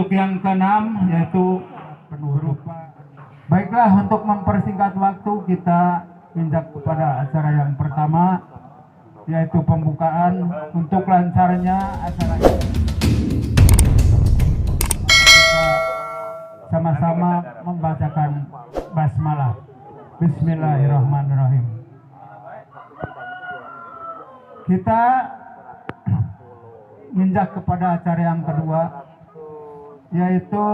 Untuk yang keenam yaitu berupa. Baiklah, untuk mempersingkat waktu kita injak kepada acara yang pertama yaitu pembukaan. Untuk lancarnya acara ini kita sama-sama membacakan basmalah. Bismillahirrahmanirrahim. Kita injak kepada acara yang kedua yaitu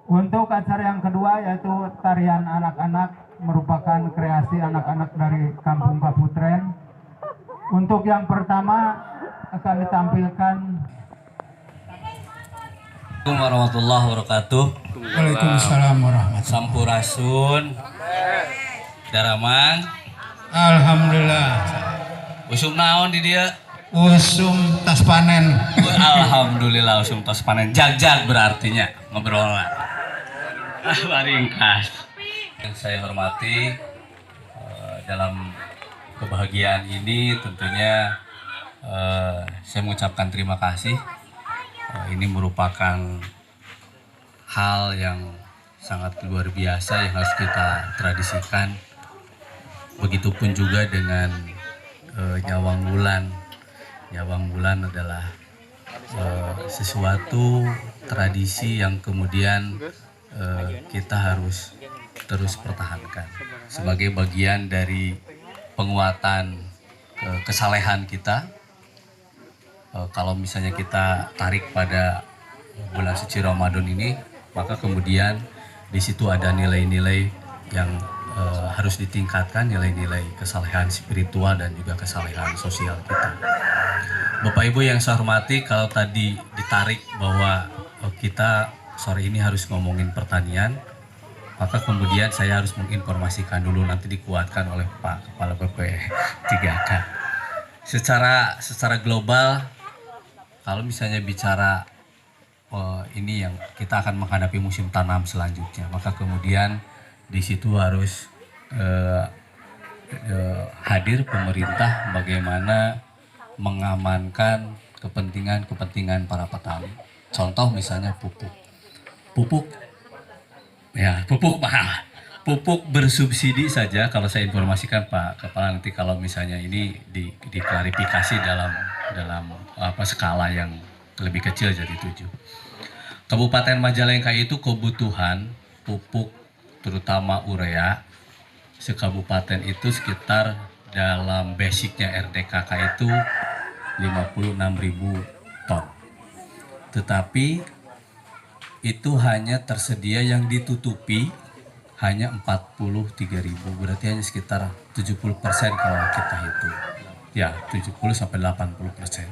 untuk acara yang kedua yaitu tarian anak-anak, merupakan kreasi anak-anak dari Kampung Kaputren. Untuk yang pertama akan ditampilkan. Assalamualaikum warahmatullahi wabarakatuh. Waalaikumsalam warahmatullahi. Sampurasun. Daramang. Alhamdulillah. Usum naon di dia? Usum tas panen. Alhamdulillah usum tas panen. Jag-jag berartinya ngobrol. Ringkas. Yang saya hormati dalam kebahagiaan ini tentunya saya mengucapkan terima kasih. Ini merupakan hal yang sangat luar biasa yang harus kita tradisikan. Begitupun juga dengan Nyawang Wulan. Nyawang Wulan adalah sesuatu tradisi yang kemudian kita harus terus pertahankan sebagai bagian dari penguatan kesalehan kita. Kalau misalnya kita tarik pada bulan suci Ramadan ini, maka kemudian di situ ada nilai-nilai yang harus ditingkatkan, nilai-nilai kesalehan spiritual dan juga kesalehan sosial kita. Bapak Ibu yang saya hormati, kalau tadi ditarik bahwa kita sore ini harus ngomongin pertanian, maka kemudian saya harus menginformasikan dulu, nanti dikuatkan oleh Pak Kepala BP3K. Secara global, kalau misalnya bicara ini yang kita akan menghadapi musim tanam selanjutnya, maka kemudian di situ harus hadir pemerintah bagaimana mengamankan kepentingan para petani. Contoh misalnya pupuk mahal. Pupuk bersubsidi saja, kalau saya informasikan Pak Kepala, nanti kalau misalnya ini diklarifikasi dalam skala yang lebih kecil jadi 7. Kabupaten Majalengka itu kebutuhan pupuk terutama urea sekabupaten itu sekitar dalam basicnya RDKK itu 56.000 ton. Tetapi itu hanya tersedia yang ditutupi hanya 43.000, berarti hanya sekitar 70% kalau kita hitung. Ya, 70-80%.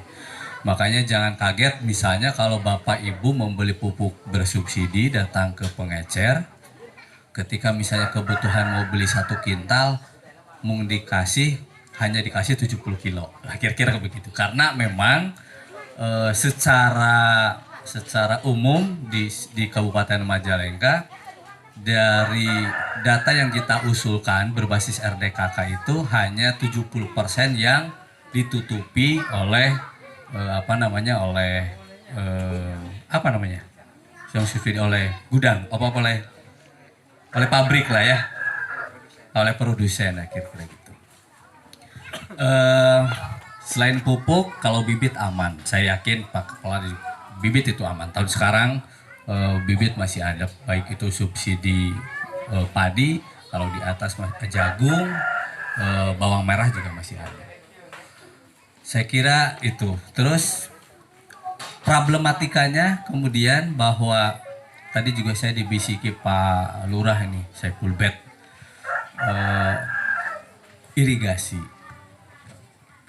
Makanya jangan kaget misalnya kalau Bapak Ibu membeli pupuk bersubsidi datang ke pengecer, ketika misalnya kebutuhan mau beli 1 kintal, hanya dikasih 70 kilo. Kira-kira begitu. Karena memang secara umum di Kabupaten Majalengka, dari data yang kita usulkan berbasis RDKK itu hanya 70% yang ditutupi oleh oleh gudang, oleh pabrik lah ya, oleh produsen, kira-kira gitu. Selain pupuk, kalau bibit aman, saya yakin Pak Kepala, bibit itu aman. Tahun sekarang bibit masih ada, baik itu subsidi padi, kalau di atas jagung, bawang merah juga masih ada. Saya kira itu. Terus problematikanya kemudian bahwa tadi juga saya dibisiki Pak Lurah ini, saya pulbet,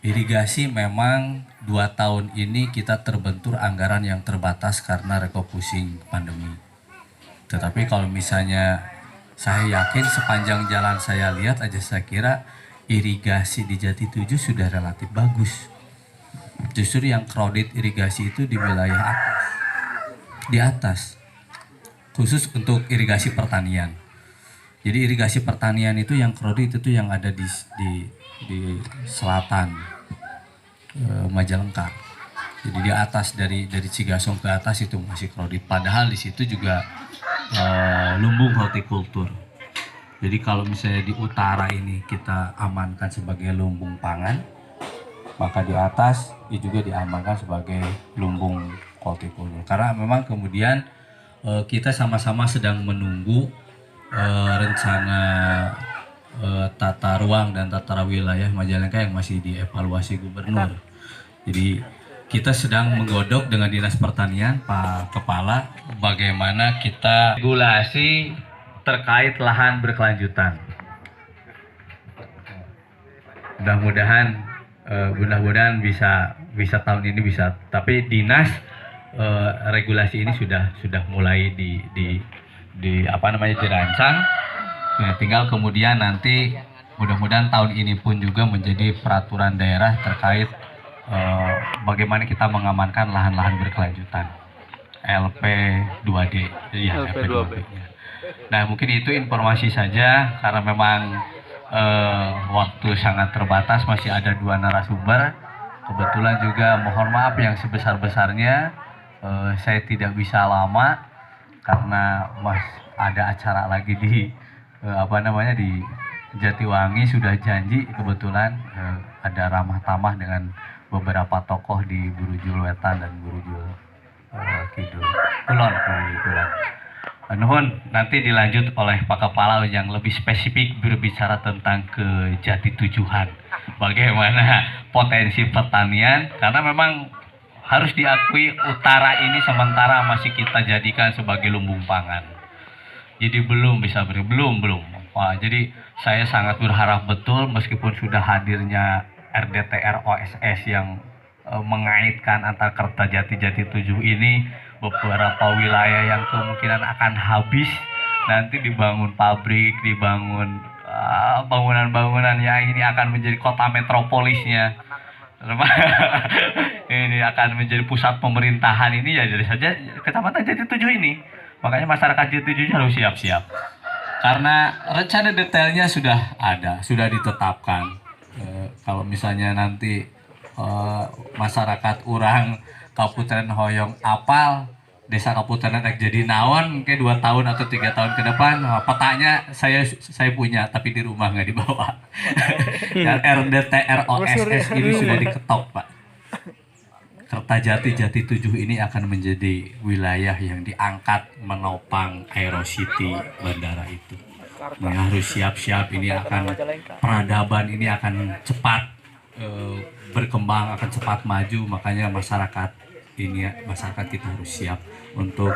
irigasi memang 2 tahun ini kita terbentur anggaran yang terbatas karena refocusing pandemi. Tetapi kalau misalnya saya yakin sepanjang jalan saya lihat aja, saya kira irigasi di Jati 7 sudah relatif bagus. Justru yang crowded irigasi itu di wilayah di atas, khusus untuk irigasi pertanian. Jadi irigasi pertanian itu yang crowded itu yang ada di di selatan Majalengka. Jadi di atas dari Cigasong ke atas itu masih kredit. Padahal di situ juga lumbung hortikultur. Jadi kalau misalnya di utara ini kita amankan sebagai lumbung pangan, maka di atas itu juga diamankan sebagai lumbung hortikultur. Karena memang kemudian kita sama-sama sedang menunggu rencana tata ruang dan tata wilayah Majalengka yang masih dievaluasi gubernur. Jadi kita sedang menggodok dengan Dinas Pertanian, Pak Kepala, bagaimana kita regulasi terkait lahan berkelanjutan. Mudah-mudahan bisa tahun ini bisa. Tapi dinas regulasi ini sudah mulai dirancang. Nah, tinggal kemudian nanti mudah-mudahan tahun ini pun juga menjadi peraturan daerah terkait bagaimana kita mengamankan lahan-lahan berkelanjutan LP2D. Ya, LP2D. Nah, mungkin itu informasi saja karena memang waktu sangat terbatas, masih ada 2 narasumber. Kebetulan juga mohon maaf yang sebesar-besarnya saya tidak bisa lama karena ada acara lagi di di Jatiwangi. Sudah janji kebetulan ada ramah tamah dengan beberapa tokoh di Burujul Wetan dan Burujul Kidul Kulon. Nuhun, nanti dilanjut oleh Pak Kepala yang lebih spesifik berbicara tentang kejatitujuhan, bagaimana potensi pertanian, karena memang harus diakui utara ini sementara masih kita jadikan sebagai lumbung pangan. Jadi belum bisa belum. Wah, jadi saya sangat berharap betul meskipun sudah hadirnya RDTR OSS yang mengaitkan antar Kertajati Jati 7 ini, beberapa wilayah yang kemungkinan akan habis nanti dibangun pabrik, dibangun bangunan-bangunan yang ini akan menjadi kota metropolisnya. Ini akan menjadi pusat pemerintahan ini ya, jadi saja Kecamatan Jati 7 ini. Makanya masyarakat Jati 7 harus siap-siap. Karena rencana detailnya sudah ada, sudah ditetapkan. Kalau misalnya nanti masyarakat orang Kabupaten Hoyong apal desa Kabupaten jadi naon kayak 2 tahun atau 3 tahun ke depan, petanya saya punya tapi di rumah nggak dibawa. Dan RDTR OSS ini sudah diketok, Pak. Kertajati Jati 7 ini akan menjadi wilayah yang diangkat menopang Aerocity bandara itu. Ini harus siap-siap, ini akan peradaban ini akan cepat berkembang, akan cepat maju. Makanya masyarakat kita harus siap untuk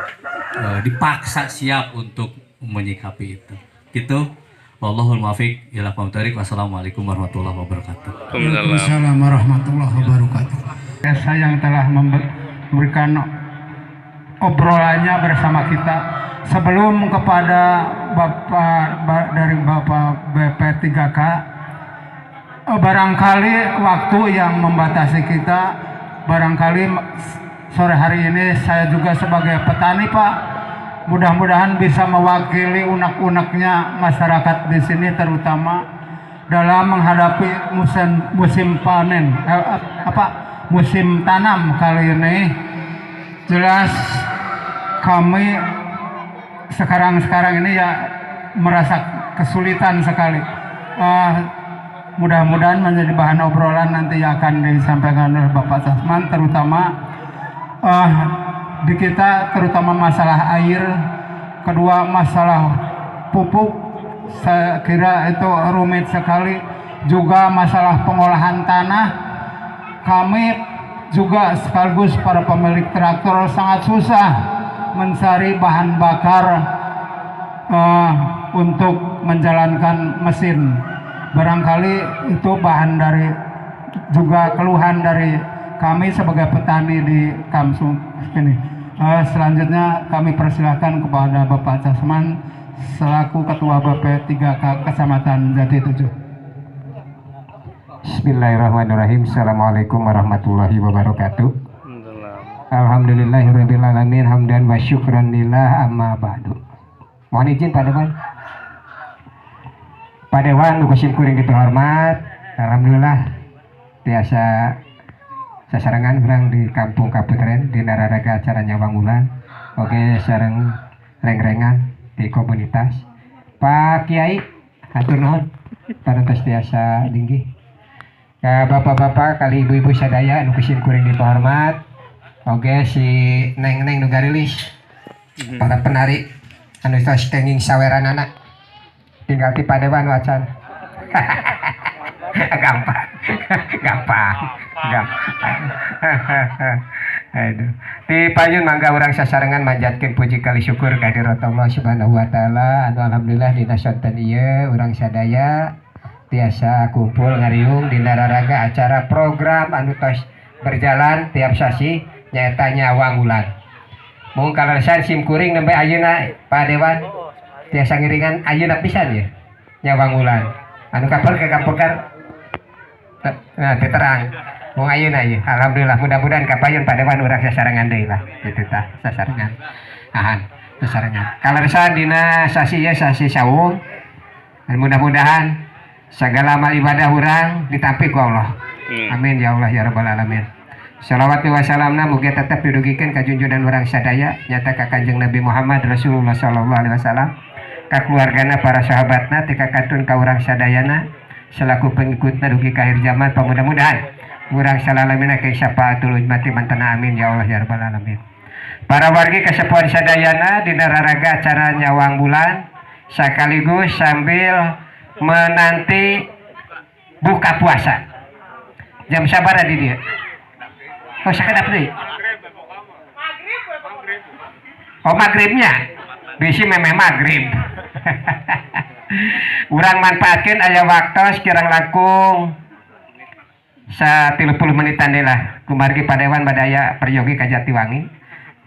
dipaksa siap untuk menyikapi itu. Gitu. Wallahul muwaffiq ila aqwamit thoriq. Wassalamualaikum warahmatullahi wabarakatuh. Waalaikumsalam warahmatullahi wabarakatuh. Saya yang telah memberikan obrolannya bersama kita. Sebelum kepada Bapak BP3K, barangkali waktu yang membatasi kita, barangkali sore hari ini saya juga sebagai petani, Pak, mudah-mudahan bisa mewakili unek-uneknya masyarakat di sini, terutama dalam menghadapi musim panen, musim tanam kali ini. Jelas kami sekarang ini ya merasa kesulitan sekali. Mudah-mudahan menjadi bahan obrolan nanti yang akan disampaikan oleh Bapak Sasman, terutama di kita, terutama masalah air, kedua masalah pupuk, saya kira itu rumit sekali. Juga masalah pengolahan tanah, kami juga sekaligus para pemilik traktor sangat susah mencari bahan bakar untuk menjalankan mesin. Barangkali itu bahan dari juga keluhan dari kami sebagai petani di Kamsung ini. Selanjutnya kami persilahkan kepada Bapak Casman selaku Ketua BP3K Kecamatan Jati 7. Bismillahirrahmanirrahim. Assalamualaikum warahmatullahi wabarakatuh. Alhamdulillahirabbil alamin, hamdan wa syukran lillah, amma ba'du. Mohon izin Pak Dewan. Pak Dewan nu kuring kita hormat, Alhamdulillah biasa sasarangan orang di kampung Kaputren di nararaga acara Nyawang Wulan. Oke sareng reng-rengan di komunitas. Pak Kiai hatur nuhun parantos tiasa linggih. Ka bapak-bapak kali ibu-ibu sadaya anu kusim kuring dipahormat. Oke si neng-neng nu garilis. Para penari anu tos tenging saweranana. Tinggal ti padewan wacan. gampang. Aduh. Di payun mangga urang sasarengan manjatkeun puji kali syukur ka hadirat Allah Subhanahu wa taala anu alhamdulillah dina sonten ieu urang sadaya tiasa kumpul ngariung dina raraga acara program anu tos berjalan tiap sasi nyaeta Nyawang Wulan. Mung kaleresan sim kuring nembe ayeuna Pak Dewan tiasa ngiringan ayeuna pisan ya Nyawang Wulan. Anu kapal ke kampekar nah diterang mau ayeuna ieu alhamdulillah mudah-mudahan kapayun Pak Dewan urang sasarengan deui lah kitu tah sasarengan sasarengan kaleresan dina sasi ieu sasi saung mudah-mudahan segala amal ibadah urang ditampi ku Allah amin ya Allah ya rabbal alamin. Shalawat wa salamna mugi tetep didugikeun ka junjungan urang sadaya nyata ka Kanjeng Nabi Muhammad Rasulullah sallallahu alaihi wasallam ka keluargana para sahabatna tika katun ka urang sadayana selaku pengikutna dugi ka akhir zaman mudah-mudahan urang salalamina ka syafaatul ummati mantana amin ya Allah ya rabbal alamin. Para wargi kasepuhan sadayana dina raraga acara Nyawang Wulan sekaligus sambil menanti buka puasa. Jam sabaraha di dieu? Oh sakadap deui. Oh maghribnya. Bisi memeh maghrib. Urang manfaatkeun aya waktos kirang langkung 30 menitan deui lah. Kumargi Padewan badaya peryogi ka Jatiwangi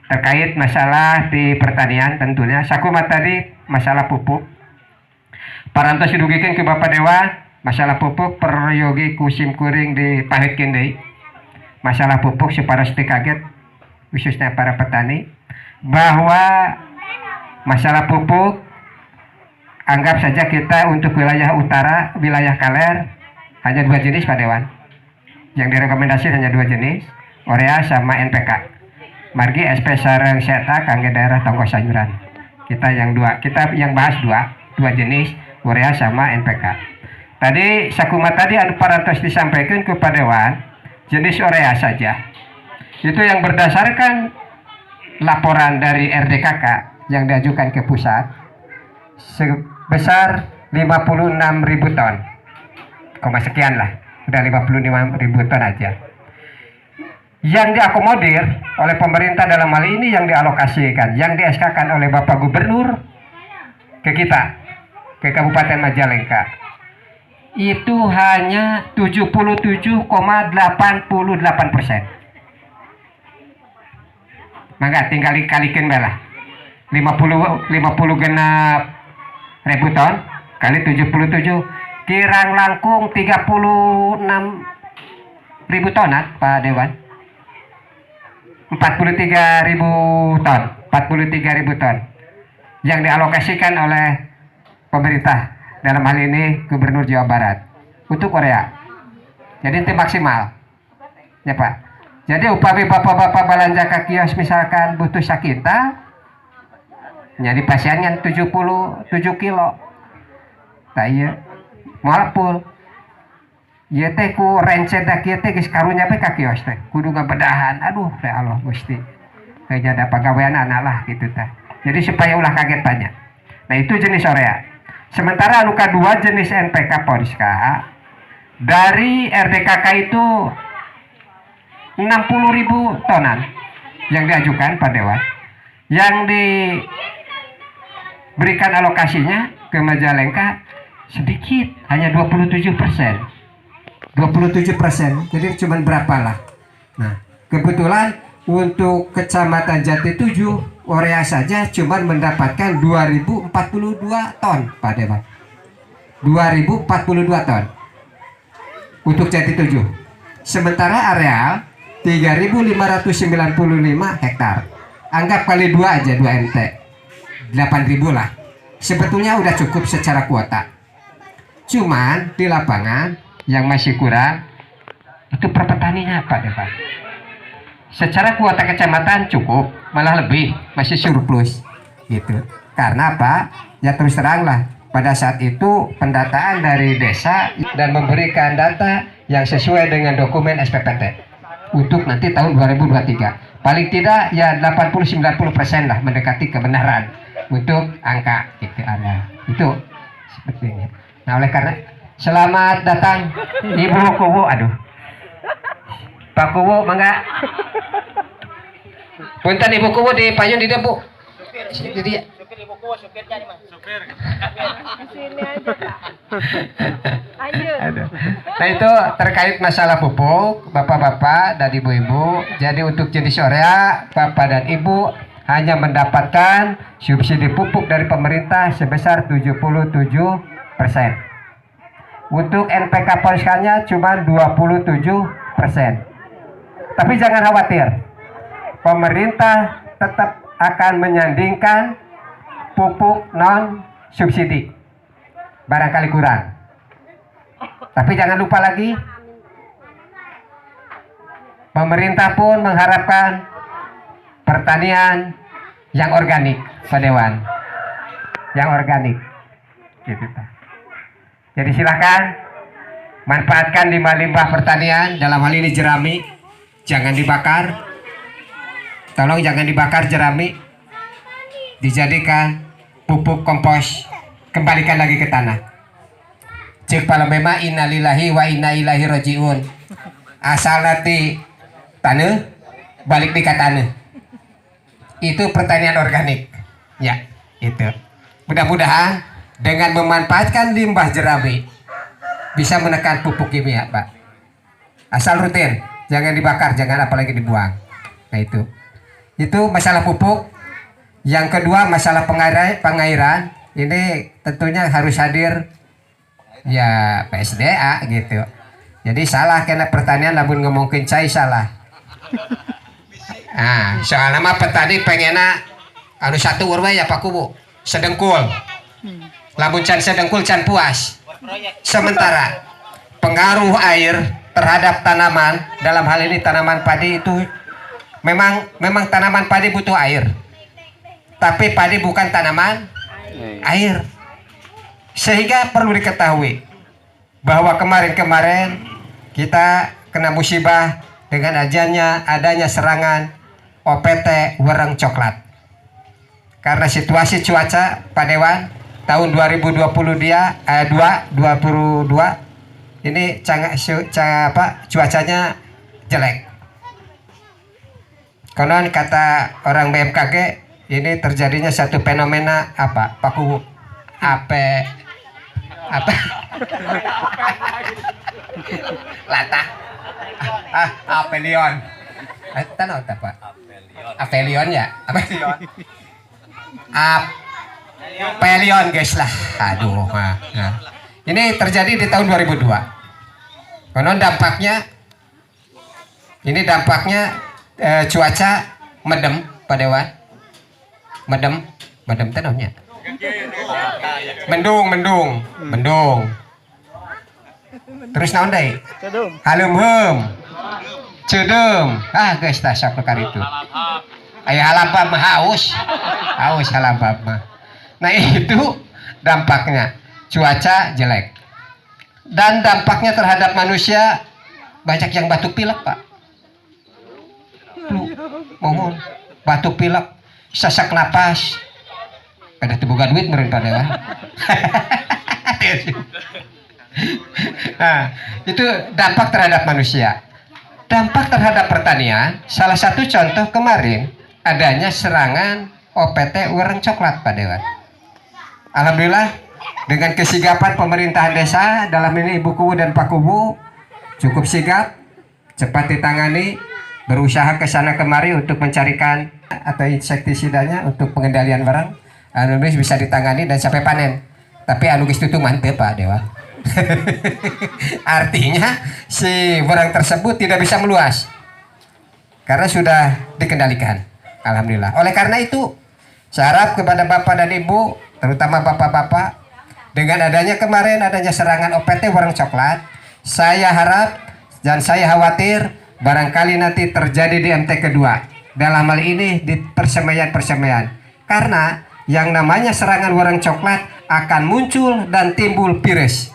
terkait masalah di pertanian tentunya sakumaha tadi masalah pupuk. Parantos didugikeun ke Bapak Dewan masalah pupuk peryogi kusim kuring dipahitkeun deui. Masalah pupuk supaya teu kaget khususnya para petani bahwa masalah pupuk anggap saja kita untuk wilayah utara, wilayah Kaler hanya 2 jenis Pak Dewan. Yang direkomendasi hanya 2 jenis, urea sama NPK. Margi SP sareng seta kangge daerah Tonggo Sayuran. Kita yang bahas 2 jenis, urea sama NPK. Tadi sakumaha tadi anu parantos disampaikan ke Pak Dewan, jenis urea saja. Itu yang berdasarkan laporan dari RDKK yang diajukan ke pusat sebesar 56.000 ton. Sekian lah, udah 55.000 ton aja. Yang diakomodir oleh pemerintah dalam hal ini yang dialokasikan, yang di-SK-kan oleh Bapak Gubernur ke kita, ke Kabupaten Majalengka, itu hanya 77,88%. Maka tinggal dikalikan belah 50 genap ribu ton kali 77 kirang langkung 36.000 tonan Pak Dewan. 43.000 ton yang dialokasikan oleh pemerintah dalam hal ini Gubernur Jawa Barat untuk urea. Jadi itu maksimal ya Pak. Jadi upami bapak-bapak belanja ke kios misalkan butuh sakita nyari pasiennya 77 kilo tak iya moal pul ieu teh ku rencedak ieu teh geus karunya pe ka kios teh kudu ngabedahan aduh teh Allah Gusti kayaknya ada pagawean anak lah gitu teh. Jadi supaya ulah kaget banyak. Nah itu jenis urea. Sementara anu kadua jenis NPK Polska dari RDKK itu 60.000 tonan yang diajukan Pak Dewan, yang diberikan alokasinya ke Majalengka sedikit, hanya 27%. Jadi cuma berapa lah. Nah kebetulan untuk Kecamatan Jati 7 urea saja cuma mendapatkan 2042 ton Pak Dewan. 2042 ton untuk Jati 7. Sementara areal 3.595 hektar. Anggap kali 2 aja 2 MT. 8.000 lah. Sebetulnya udah cukup secara kuota. Cuman di lapangan yang masih kurang itu perpetaninya Pak Dewan. Secara kuota kecamatan cukup, malah lebih, masih surplus gitu. Karena apa? Ya terus terang lah, pada saat itu pendataan dari desa dan memberikan data yang sesuai dengan dokumen SPPT untuk nanti tahun 2023. Paling tidak ya 80-90% lah mendekati kebenaran untuk angka gitu ada. Itu sepertinya. Nah oleh karena selamat datang Ibu Kuwu, aduh Pak Kuwu, mangga. Punten Ibu Kuwu di payun di debu. Jadi ya. Nah itu terkait masalah pupuk, bapak-bapak dan ibu-ibu. Jadi untuk jenis urea, bapak dan ibu hanya mendapatkan subsidi pupuk dari pemerintah sebesar 77%. Untuk NPK Polskannya cuma 27%. Tapi jangan khawatir, pemerintah tetap akan menyandingkan pupuk non subsidi barangkali kurang. Tapi jangan lupa lagi, pemerintah pun mengharapkan pertanian yang organik, Pak Dewan, yang organik gitu. Jadi silakan manfaatkan limbah-limbah pertanian, dalam hal ini jerami, jangan dibakar. Tolong jangan dibakar jerami, dijadikan pupuk kompos, kembalikan lagi ke tanah. Cek palemema innalillahi wa inna ilaihi rajiun. Asal nanti tanah, balik di ke tanah. Itu pertanian organik. Ya, itu. Mudah-mudahan dengan memanfaatkan limbah jerami bisa menekan pupuk kimia, Pak. Asal rutin, jangan dibakar, jangan apalagi dibuang. Nah itu masalah pupuk. Yang kedua masalah pengairan. Ini tentunya harus hadir ya PSDA gitu. Jadi salah kena pertanian lamun ngomongin cai salah. Nah, soalnya mah petani pengenna anu satu urwe ya Pak Kubu, sedengkul. Lamun can sedengkul can puas. Sementara pengaruh air terhadap tanaman, dalam hal ini tanaman padi itu memang tanaman padi butuh air, tapi padi bukan tanaman air. Sehingga perlu diketahui bahwa kemarin kita kena musibah dengan adanya serangan OPT wereng coklat. Karena situasi cuaca Pak Dewan tahun 2022 ini cuacanya jelek. Konon kata orang BMKG ini terjadinya satu fenomena apa Pak Kubu? Apa latah apelion tanah apa apelion ya apelion guys lah, aduh nah. Ini terjadi di tahun 2002. Konon dampaknya cuaca medem Pak Dewan, medem tanahnya mendung terus naon deui halem cedem guys tah sok perkara itu aya halambab mah haus halambab mah. Nah itu dampaknya cuaca jelek dan dampaknya terhadap manusia banyak yang batuk pilek Pak. Mohon batuk pilek, sesak napas, ada tebuga duit meren Pak Dewan. Nah, itu dampak terhadap manusia. Dampak terhadap pertanian, salah satu contoh kemarin adanya serangan OPT wereng coklat Pak Dewan. Alhamdulillah dengan kesigapan pemerintahan desa, dalam ini Ibu Kuwu dan Pak Kuwu cukup sigap, cepat ditangani, berusaha ke sana kemari untuk mencarikan atau insektisidanya untuk pengendalian barang. Alhamdulillah bisa ditangani dan sampai panen. Tapi anu geus tutung mantep Pak Dewa. Artinya si barang tersebut tidak bisa meluas karena sudah dikendalikan. Alhamdulillah. Oleh karena itu, saya harap kepada Bapak dan Ibu, terutama Bapak-bapak, dengan adanya kemarin adanya serangan OPT wereng coklat, Saya harap dan saya khawatir barangkali nanti terjadi di MT kedua. Dalam hal ini di persemaian-persemaian. Karena yang namanya serangan warang coklat akan muncul dan timbul virus.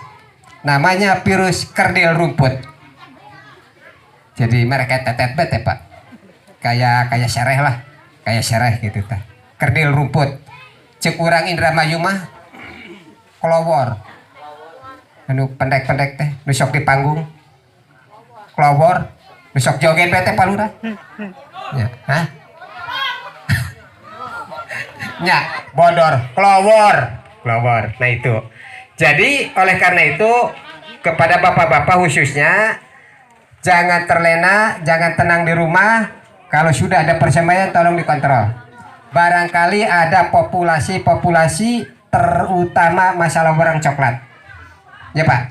Namanya virus kerdil rumput. Jadi mereka tetet bete Pak. Kayak sereh lah. Kayak sereh gitu ta. Kerdil rumput. Cek urang Indramayu mah kelowor. Anu pendek-pendek teh, nusok di panggung. Kelowor, nusok joget bete Pak Lurah. Ya, hah? Ya, bodor, kelowor. Nah itu. Jadi oleh karena itu kepada bapak-bapak khususnya jangan terlena, jangan tenang di rumah. Kalau sudah ada persemaian tolong dikontrol. Barangkali ada populasi terutama masalah warang coklat. Ya Pak.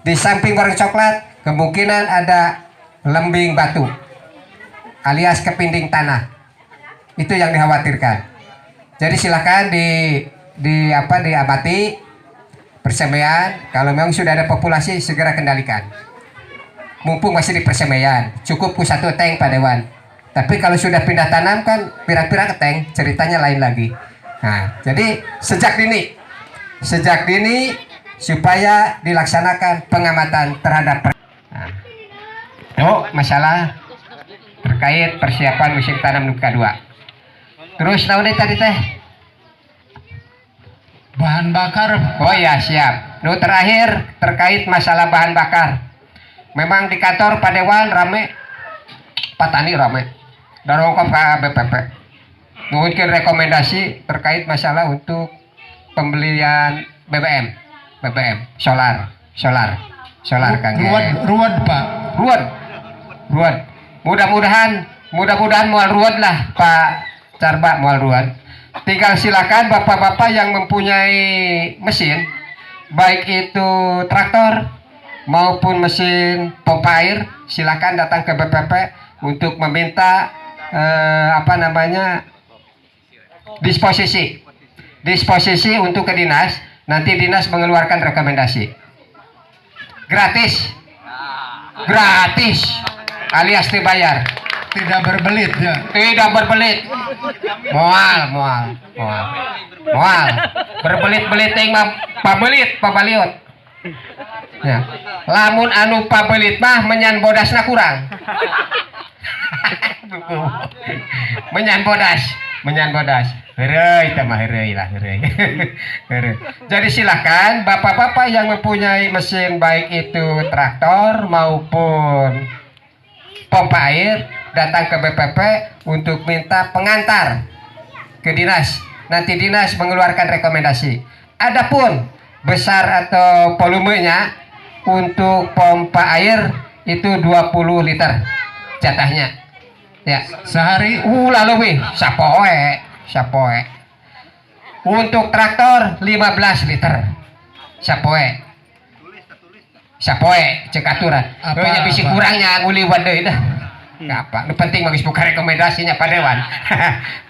Di samping warang coklat kemungkinan ada lembing batu alias kepinding tanah. Itu yang dikhawatirkan. Jadi silakan diamati persemaian. Kalau memang sudah ada populasi segera kendalikan. Mumpung masih di persemaian, cukup ku 1 tank Pak Dewan. Tapi kalau sudah pindah tanam kan pirang-pirang tank, ceritanya lain lagi. Nah, jadi sejak dini supaya dilaksanakan pengamatan terhadap masalah terkait persiapan musim tanam nuka 2. Terus tahun tadi teh Bahan bakar. oh ya siap. Terakhir terkait masalah bahan bakar. Memang di kantor Pak Dewan rame, Patani rame. Darongkop ke BPP. Mungkin rekomendasi terkait masalah untuk pembelian BBM solar Kang. Ruwet Pak. Ruwet. Mudah-mudahan mual ruwet lah Pak Carba, mual ruwet. Tinggal silakan bapak-bapak yang mempunyai mesin, baik itu traktor maupun mesin pompa air, silakan datang ke BPP untuk meminta disposisi untuk ke dinas. Nanti dinas mengeluarkan rekomendasi gratis alias dibayar, Tidak berbelit ya. Moal berbelit-belit yang pabaliut ya. Lamun anu pabelit mah menyan bodasna kurang. menyan bodas heureuy teh mah heureuy. Jadi silakan bapak-bapak yang mempunyai mesin baik itu traktor maupun pompa air datang ke BPP untuk minta pengantar ke dinas. Nanti dinas mengeluarkan rekomendasi. Adapun besar atau volumenya untuk pompa air itu 20 liter jatahnya. Ya, Sehari lalu sapoe. Untuk traktor 15 liter. Sapoe cek aturan. Nya bisi kurangnya nguliwat deui dah. Apa? Nu penting geus buka rekomendasinya Pak Dewan.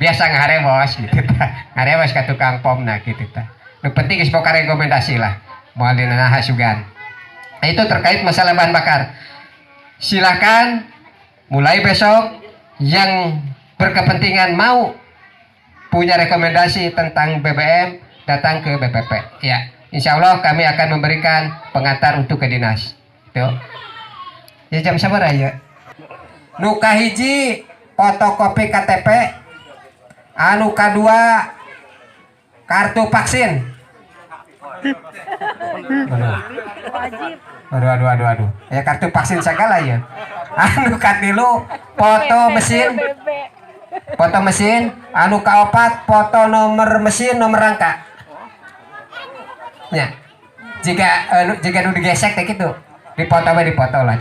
Biasa ngaharewos gitu tah. Ngaharewos ka tukang pomna gitu tah. Nu penting geus buka rekomendasi lah. Moal dina naha sugan. Nah, itu terkait masalah bahan bakar. Silakan mulai besok yang berkepentingan mau punya rekomendasi tentang BBM datang ke BPP. Ya, insya Allah kami akan memberikan pengantar untuk ke dinas. Tuh. Ya jam sabar aja. Nu kahiji fotokopi KTP, anu kadua kartu vaksin. Aduh. Ya kartu vaksin segala ya. Anu katilu foto mesin, anu kaopat foto nomor mesin, nomor rangka. Ya. Jika nu digesek teh kitu. Dipoto lah.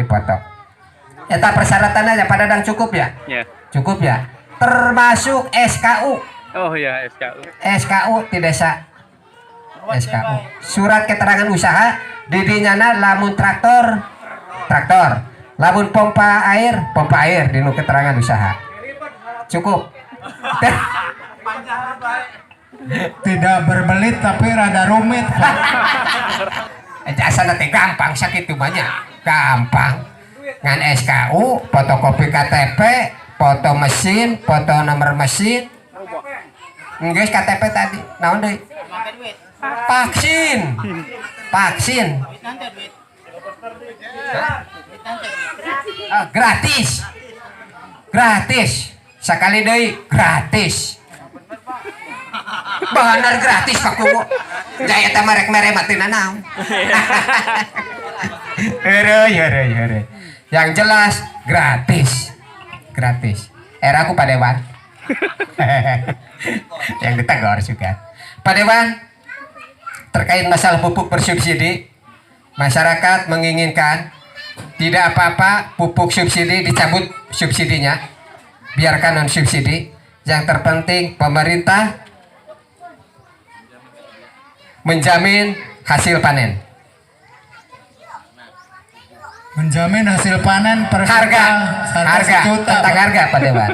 Eta persyaratannya ya Pak Dadang cukup ya? Ya. Cukup ya. Termasuk SKU. Oh ya, SKU. SKU di desa. SKU. Surat keterangan usaha di dinyana lamun traktor. Lamun pompa air di nu keterangan usaha. Cukup. tidak berbelit tapi rada rumit. Jasa nanti gampang sakit banyak, gampang. Ngan SKU, fotokopi KTP, foto mesin, foto nomor mesin. Guys KTP tadi, naon deh? Vaksin, vaksin. Gratis, gratis. Sekali deh gratis. Bener gratis Pak Kumu. Jaya teh merek-merek mati nanam. Heureuy. Yang jelas gratis. Gratis. Era aku Pak Dewan. Yang ditegur juga. Pak Dewan, terkait masalah pupuk bersubsidi, masyarakat menginginkan tidak apa-apa pupuk subsidi dicabut subsidinya, biarkan non subsidi. Yang terpenting pemerintah menjamin hasil panen. Menjamin hasil panen per Harga sejuta, tentang harga Pak Dewan.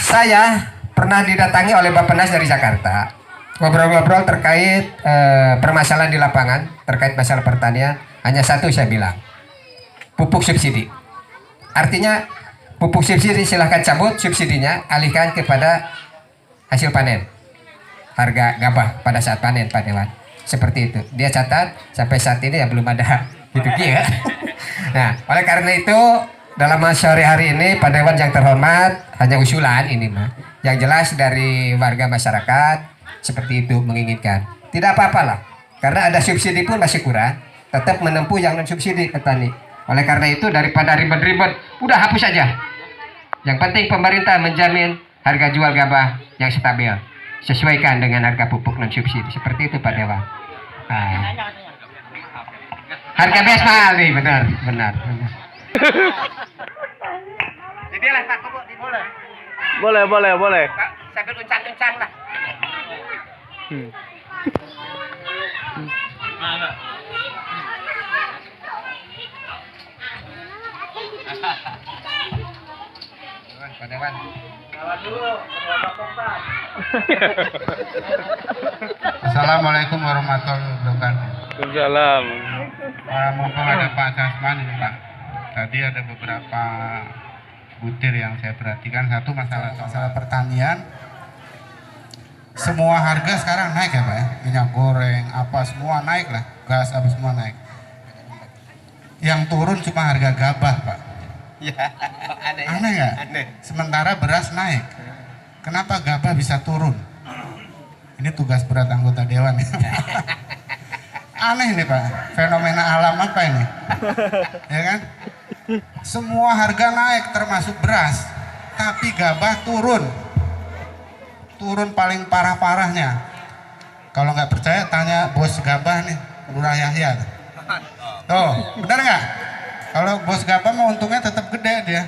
Saya pernah didatangi oleh Bappenas dari Jakarta, ngobrol-ngobrol terkait permasalahan di lapangan terkait masalah pertanian. Hanya satu saya bilang, pupuk subsidi. Artinya pupuk subsidi silahkan cabut subsidinya, alihkan kepada hasil panen, harga gabah pada saat panen Pak Dewan. Seperti itu. Dia catat sampai saat ini ya belum ada gitu ya. Nah, oleh karena itu dalam sore hari ini Pak Dewan yang terhormat, hanya usulan ini mah. Yang jelas dari warga masyarakat seperti itu menginginkan. Tidak apa-apalah. Karena ada subsidi pun masih kurang, tetap menempuh yang non subsidi petani. Oleh karena itu daripada ribet-ribet, udah hapus aja. Yang penting pemerintah menjamin harga jual gabah yang stabil, sesuaikan dengan harga pupuk non subsidi. Seperti itu Pak Dewan. Nah. Harga bes mahal nih, benar. Jadi lah Pak Kubu, Boleh. sambil uncang-uncang lah. Pak Dewan. Assalamualaikum warahmatullahi wabarakatuh. Waalaikumsalam. Mumpung ada Pak Casman ini Pak. Tadi ada beberapa butir yang saya perhatikan. Satu masalah pertanian. Semua harga sekarang naik ya Pak ya. Minyak goreng, apa semua naik lah. Gas apa semua naik. Yang turun cuma harga gabah Pak. Ya, Aneh nggak? Aneh. Sementara beras naik. Kenapa gabah bisa turun? Ini tugas berat anggota dewan ya. Aneh nih Pak, fenomena alam apa ini? Ya kan? Semua harga naik termasuk beras, tapi gabah turun. Turun paling parah-parahnya. Kalau nggak percaya tanya bos gabah nih, Lurah Yahya. Tuh, benar nggak? Kalau bos gabah mau untungnya tetap gede dia.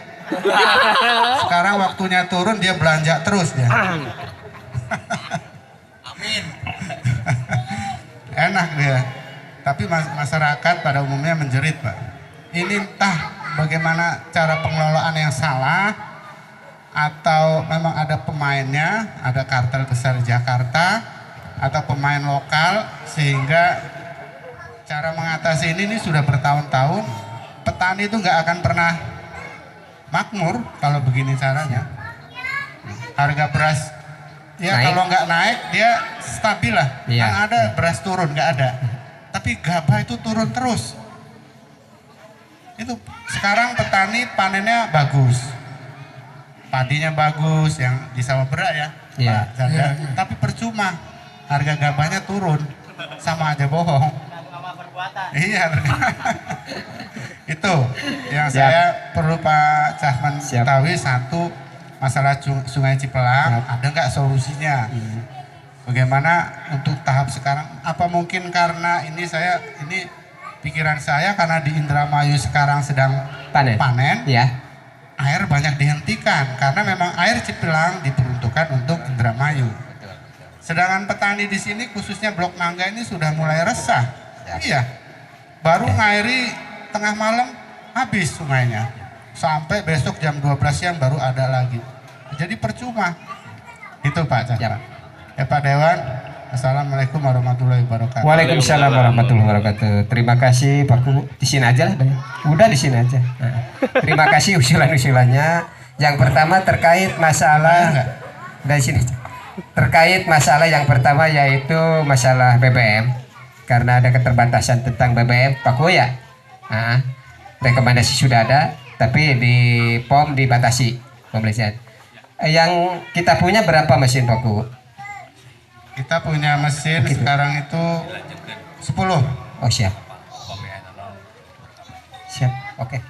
Sekarang waktunya turun dia belanja terus dia. Amin. Enak dia. Tapi masyarakat pada umumnya menjerit Pak. Ini entah bagaimana cara pengelolaan yang salah, atau memang ada pemainnya, ada kartel besar Jakarta, atau pemain lokal, sehingga cara mengatasi ini sudah bertahun-tahun. Petani itu nggak akan pernah makmur kalau begini caranya. Harga beras ya Naik. kalau nggak naik dia stabil lah. Iya. Kan ada beras turun nggak ada. Tapi gabah itu turun terus. Itu sekarang petani panennya bagus, padinya bagus yang di sawah berak ya. Iya. Pak Zanda. Tapi percuma harga gabahnya turun, sama aja bohong. Iya. Itu yang Siap. saya perlu Pak Cahman Siap. ketahui. Satu, masalah Sungai Cipelang, ada nggak solusinya? Bagaimana untuk tahap sekarang? Apa mungkin karena ini pikiran saya karena di Indramayu sekarang sedang panen, Ya. air banyak dihentikan karena memang air Cipelang diperuntukkan untuk Indramayu. Sedangkan petani di sini khususnya Blok Mangga ini sudah mulai resah. Iya. Baru ngairi tengah malam habis sungainya. Sampai besok jam 12 siang baru ada lagi. Jadi percuma. Itu Pak Cahman. Ya Pak Dewan, Assalamualaikum warahmatullahi wabarakatuh. Waalaikumsalam warahmatullahi wabarakatuh. Terima kasih Pak Kubu. Di sini aja lah. Udah di sini aja. Nah, terima kasih usulan-usulannya. Yang pertama terkait masalah dari sini. Terkait masalah yang pertama yaitu masalah BBM. Karena ada keterbatasan tentang BBM, Pak Kubu ya. Nah, rekomendasi sudah ada, tapi di POM dibatasi pembelian. Yang kita punya berapa mesin Pak Kubu? Kita punya mesin sekarang itu 10. Oh siap. Siap, oke.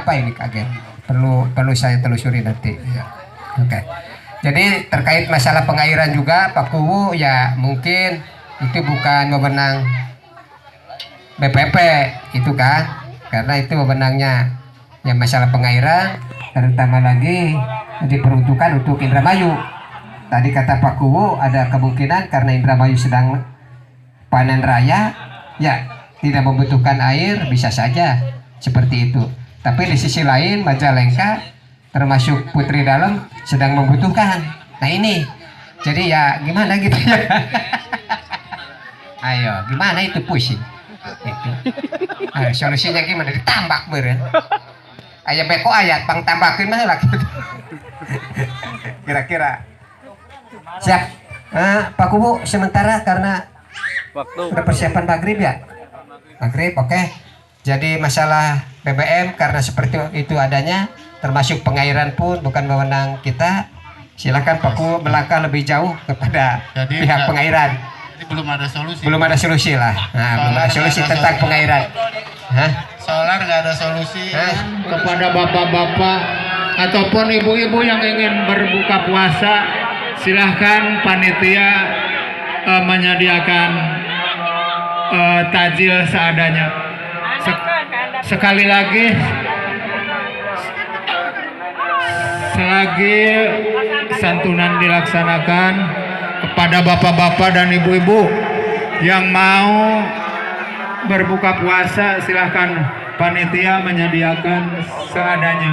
Apa ini kaget? Perlu saya telusuri nanti. Oke. Jadi terkait masalah pengairan juga Pak Kuwu ya mungkin itu bukan wewenang BPP itu kan, karena itu wewenangnya yang masalah pengairan, terutama lagi diperuntukkan untuk Indramayu. Tadi kata Pak Kuwu ada kemungkinan karena Indramayu sedang panen raya, ya tidak membutuhkan air, bisa saja seperti itu. Tapi di sisi lain Majalengka termasuk Putri Dalem sedang membutuhkan. Nah ini, jadi ya gimana gitu ya? Ayo, gimana itu pusing? Itu. Ayo, solusinya gimana? Ditambak beren. Ayah beko ayat, pang tambakin mana lagi? Kira-kira. Siap. Pak Kubu sementara karena udah persiapan maghrib ya. Maghrib, oke. Jadi masalah BBM karena seperti itu adanya, termasuk pengairan pun bukan wewenang kita. Silakan Pak Kubu melangkah lebih jauh kepada pihak pengairan. Jadi belum ada solusi. Belum ada solusi lah. Nah, belum ada solusi tentang pengairan. Hah? Solar nggak ada solusi. Kepada bapak-bapak ataupun ibu-ibu yang ingin berbuka puasa, silahkan panitia menyediakan tajil seadanya. Sekali lagi, selagi santunan dilaksanakan kepada bapak-bapak dan ibu-ibu yang mau berbuka puasa, silahkan panitia menyediakan seadanya.